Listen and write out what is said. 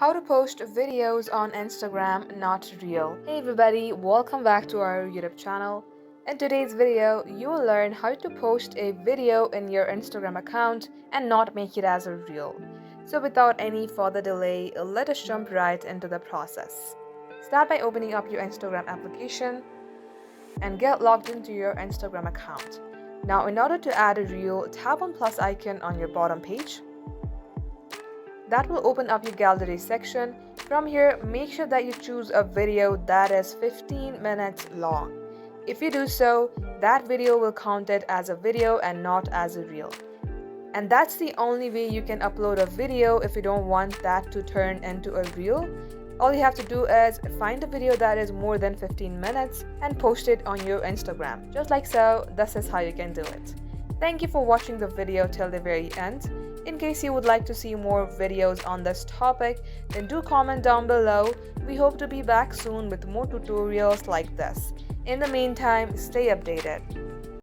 How to post videos on Instagram, not reel. Hey everybody, welcome back to our YouTube channel. In today's video, you will learn how to post a video in your Instagram account and not make it as a reel. So without any further delay, let us jump right into the process. Start by opening up your Instagram application and get logged into your Instagram account. Now in order to add a reel, tap on plus icon on your bottom page. That will open up your gallery section. From here, make sure that you choose a video that is 15 minutes long. If you do so, that video will count it as a video and not as a reel. And that's the only way you can upload a video if you don't want that to turn into a reel. All you have to do is find a video that is more than 15 minutes and post it on your Instagram. Just like so, this is how you can do it. Thank you for watching the video till the very end. In case you would like to see more videos on this topic, then do comment down below. We hope to be back soon with more tutorials like this. In the meantime, stay updated.